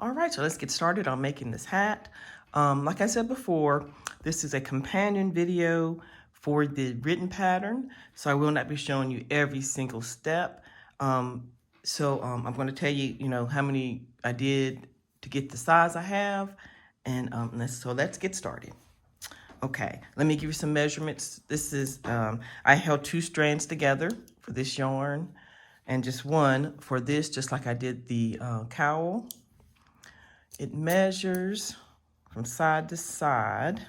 All right, so let's get started on making this hat. Like I said before, this is a companion video for the written pattern, so I will not be showing you every single step. I'm going to tell you, how many I did to get the size I have, and let's get started. Okay, let me give you some measurements. This is, I held 2 strands together for this yarn, and just one for this, just like I did the cowl. It measures from side to side,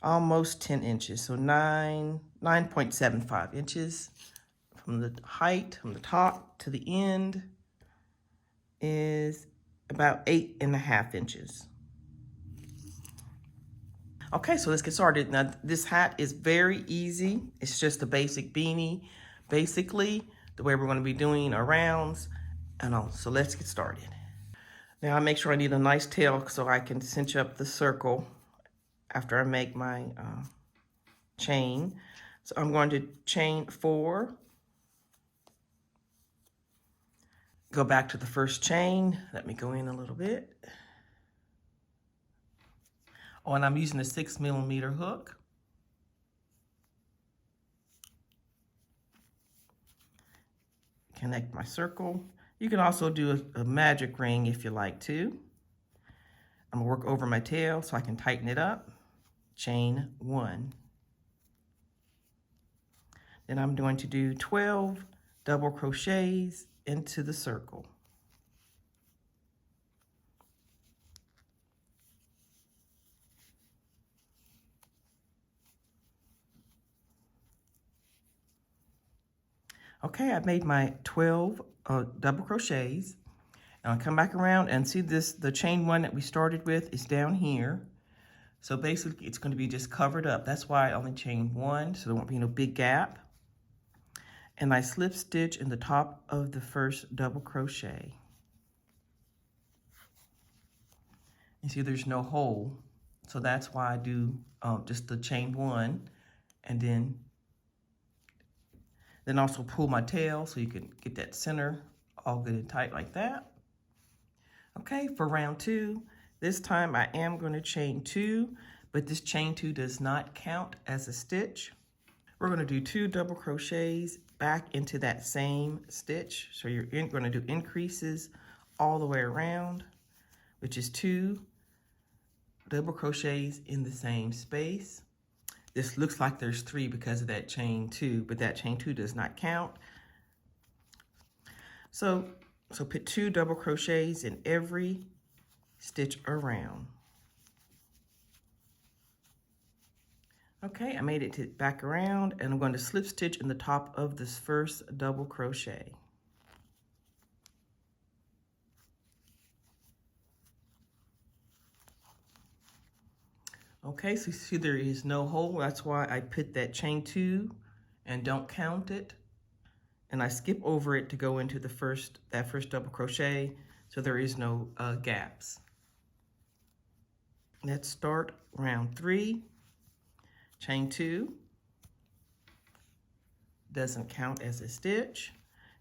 almost 10 inches, so 9.75 inches from the height, from the top to the end is about 8.5 inches. Okay, so let's get started. Now, this hat is very easy. It's just a basic beanie, basically, the way we're going to be doing our rounds and all. So let's get started. Now I make sure I need a nice tail so I can cinch up the circle after I make my chain. So I'm going to chain 4, go back to the first chain. Let me go in a little bit. Oh, and I'm using a 6mm hook. Connect my circle. You can also do a magic ring if you like to. I'm gonna work over my tail so I can tighten it up. Chain 1. Then I'm going to do 12 double crochets into the circle. Okay, I've made my 12 double crochets. Now I'll come back around and see this, the chain 1 that we started with is down here. So basically it's going to be just covered up. That's why I only chained 1, so there won't be no big gap. And I slip stitch in the top of the first double crochet. You see there's no hole, so that's why I do just the chain 1, and then also pull my tail so you can get that center all good and tight like that. Okay, for round 2, this time I am going to chain 2, but this chain 2 does not count as a stitch. We're going to do 2 double crochets back into that same stitch. So you're going to do increases all the way around, which is 2 double crochets in the same space. This looks like there's 3 because of that chain 2, but that chain 2 does not count. So put 2 double crochets in every stitch around. Okay, I made it back around, and I'm going to slip stitch in the top of this first double crochet. Okay, so you see there is no hole. That's why I put that chain 2 and don't count it. And I skip over it to go into that first double crochet, so there is no gaps. Let's start round 3. Chain 2, doesn't count as a stitch.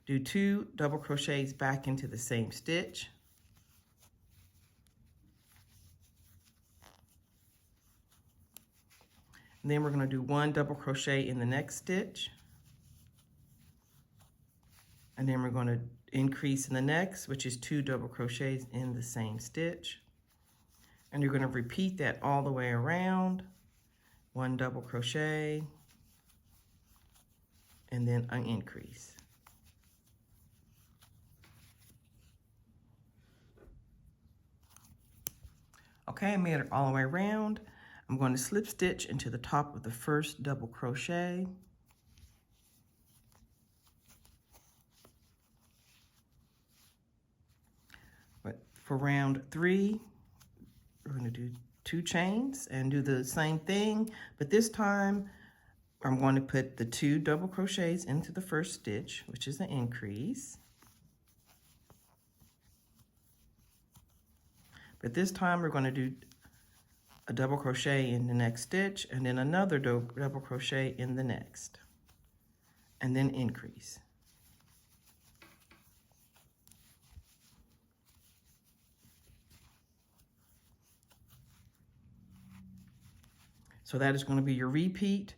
Do 2 double crochets back into the same stitch. And then we're going to do 1 double crochet in the next stitch. And then we're going to increase in the next, which is 2 double crochets in the same stitch. And you're going to repeat that all the way around. 1 double crochet, and then an increase. Okay, I made it all the way around. I'm going to slip stitch into the top of the first double crochet. But for round 3, we're going to do 2 chains and do the same thing, but this time I'm going to put the 2 double crochets into the first stitch, which is an increase. But this time we're going to do a double crochet in the next stitch, and then another double crochet in the next, and then increase. So that is going to be your repeat.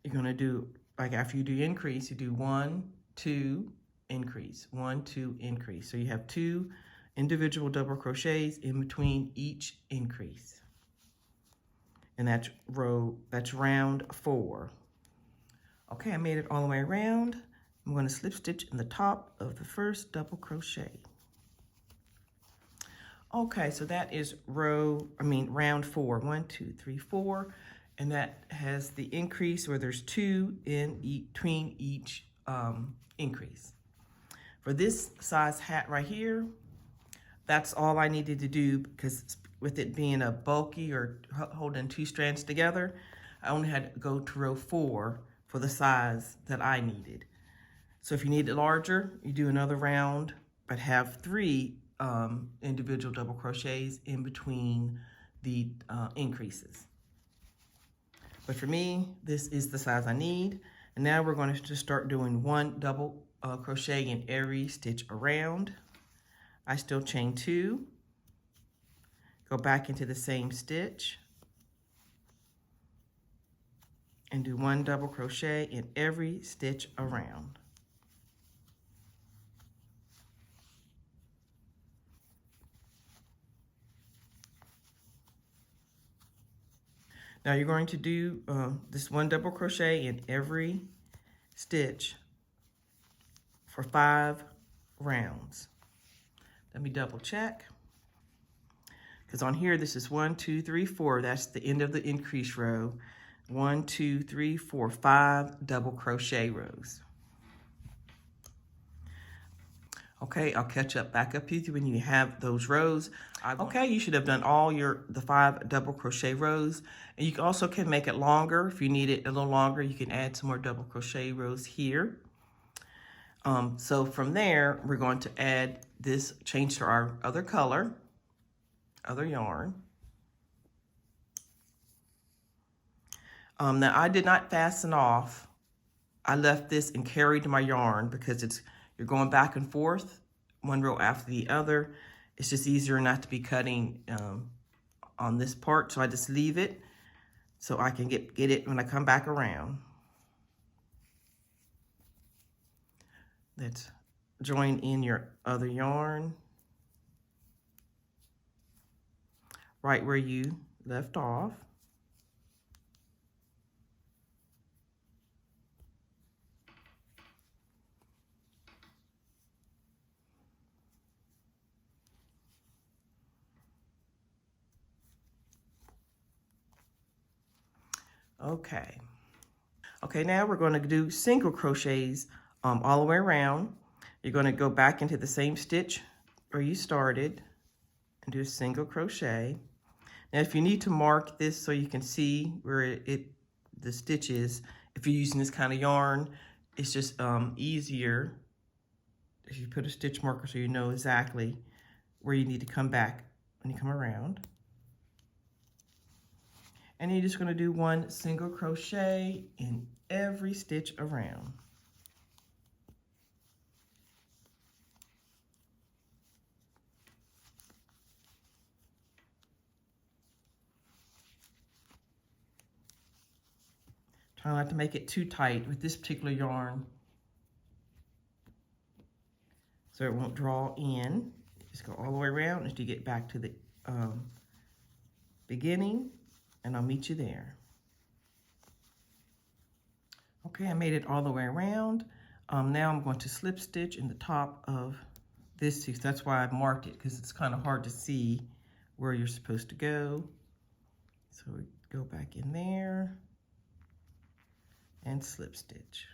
You're going to do, like after you do increase, you do 1, 2, increase, 1, 2, increase. So you have 2 individual double crochets in between each increase. And that's round 4. Okay, I made it all the way around. I'm going to slip stitch in the top of the first double crochet. Okay, so that is round 4. 1, 2, 3, 4. And that has the increase where there's 2 in between each increase. For this size hat right here, that's all I needed to do, because with it being a bulky or holding 2 strands together, I only had to go to row 4 for the size that I needed. So if you need it larger, you do another round, but have 3 individual double crochets in between the increases. But for me, this is the size I need. And now we're going to just start doing 1 double crochet in every stitch around. I still chain 2, go back into the same stitch, and do 1 double crochet in every stitch around. Now you're going to do this 1 double crochet in every stitch for 5 rounds. Let me double check. Because on here, this is 1, 2, 3, 4. That's the end of the increase row. 1, 2, 3, 4, 5 double crochet rows. Okay, I'll catch up back up with you when you have those rows. Okay, you should have done all the 5 double crochet rows. And you also can make it longer. If you need it a little longer, you can add some more double crochet rows here. So from there, we're going to add this, change to our other color, other yarn. Now I did not fasten off. I left this and carried my yarn because you're going back and forth, one row after the other. It's just easier not to be cutting on this part, so I just leave it so I can get it when I come back around. Let's join in your other yarn right where you left off. Okay. Okay, now we're going to do single crochets all the way around. You're going to go back into the same stitch where you started and do a single crochet. Now, if you need to mark this so you can see where the stitch is, if you're using this kind of yarn, it's just easier if you put a stitch marker so you know exactly where you need to come back when you come around. And you're just going to do 1 single crochet in every stitch around. Try not to make it too tight with this particular yarn so it won't draw in. Just go all the way around until you get back to the beginning, and I'll meet you there. Okay, I made it all the way around. Now I'm going to slip stitch in the top of this piece. That's why I've marked it, because it's kind of hard to see where you're supposed to go. So we go back in there and slip stitch.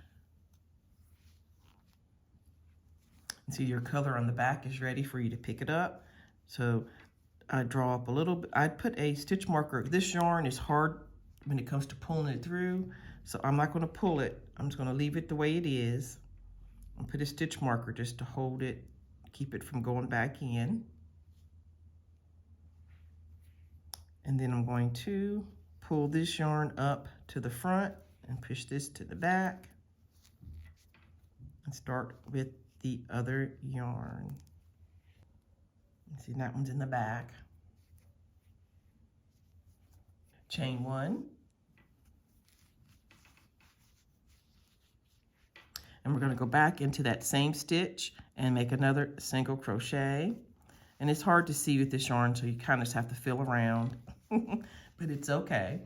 And see, your color on the back is ready for you to pick it up. So I draw up a little bit. I put a stitch marker. This yarn is hard when it comes to pulling it through, so I'm not going to pull it. I'm just going to leave it the way it is. I'll put a stitch marker just to hold it, keep it from going back in. And then I'm going to pull this yarn up to the front and push this to the back and start with the other yarn. See, that one's in the back. Chain 1, And we're going to go back into that same stitch and make another single crochet. And it's hard to see with this yarn, so you kind of just have to feel around, but it's okay.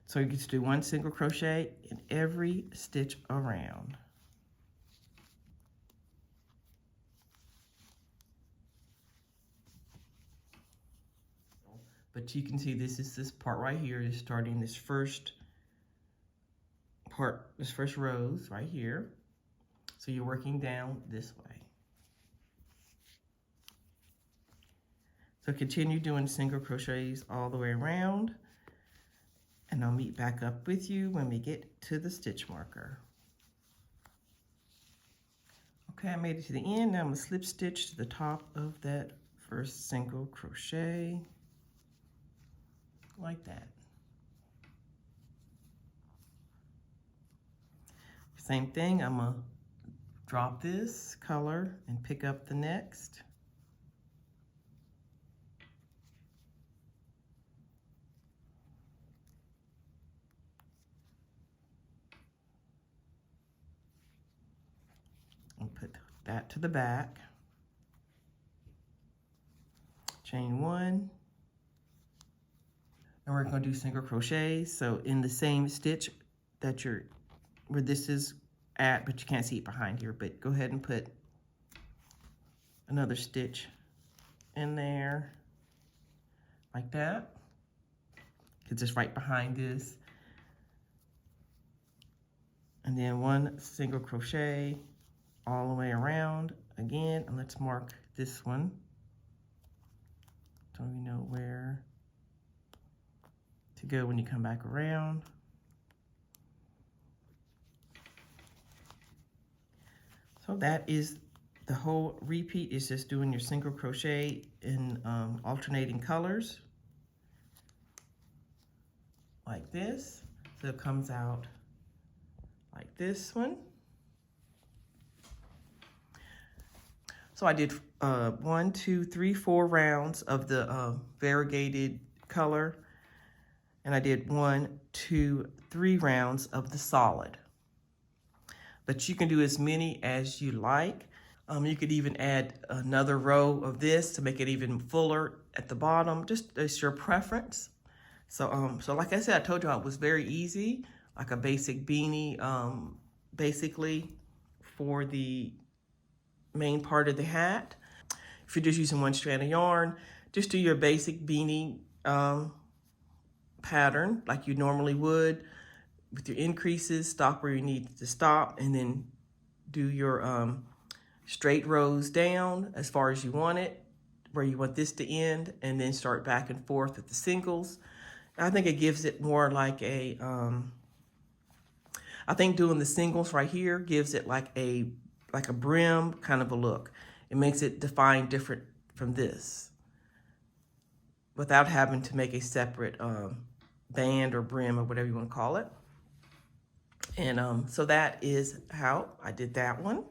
So you just do one single crochet in every stitch around. But you can see this part right here is starting this first part, this first rows right here. So you're working down this way. So continue doing single crochets all the way around, and I'll meet back up with you when we get to the stitch marker. Okay, I made it to the end. Now I'm gonna slip stitch to the top of that first single crochet, like that. Same thing, I'm gonna drop this color and pick up the next. And put that to the back. Chain one. And we're going to do single crochets. So in the same stitch that you're, where this is at, but you can't see it behind here, but go ahead and put another stitch in there like that, because it's right behind this. And then one single crochet all the way around again, and let's mark this one so we know where to go when you come back around. So that is the whole repeat, is just doing your single crochet in alternating colors like this. So it comes out like this one. So I did 1, 2, 3, 4 rounds of the variegated color, and I did 1, 2, 3 rounds of the solid. But you can do as many as you like. You could even add another row of this to make it even fuller at the bottom. Just it's your preference. So so like I said, I told you it was very easy, like a basic beanie, basically for the main part of the hat. If you're just using one strand of yarn, just do your basic beanie pattern like you normally would with your increases. Stop where you need to stop, and then do your straight rows down as far as you want it, where you want this to end, and then start back and forth with the singles. I think it gives it more like a, I think doing the singles right here gives it like a brim kind of a look. It makes it define different from this without having to make a separate band or brim or whatever you want to call it. And so that is how I did that one.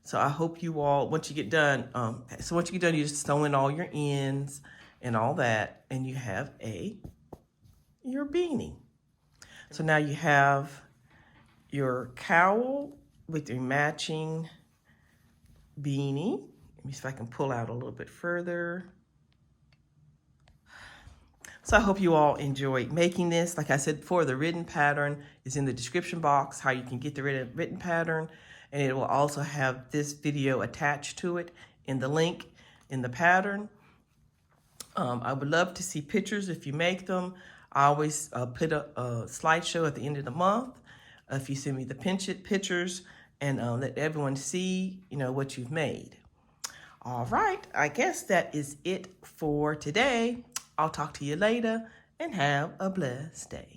So I hope you all, once you get done, you just sew in all your ends and all that, and you have your beanie. So now you have your cowl with your matching beanie. Let me see if I can pull out a little bit further. So I hope you all enjoyed making this. Like I said before, the written pattern is in the description box, how you can get the written pattern. And it will also have this video attached to it in the link in the pattern. I would love to see pictures if you make them. I always put a slideshow at the end of the month. If you send me the pictures and let everyone see, what you've made. All right, I guess that is it for today. I'll talk to you later and have a blessed day.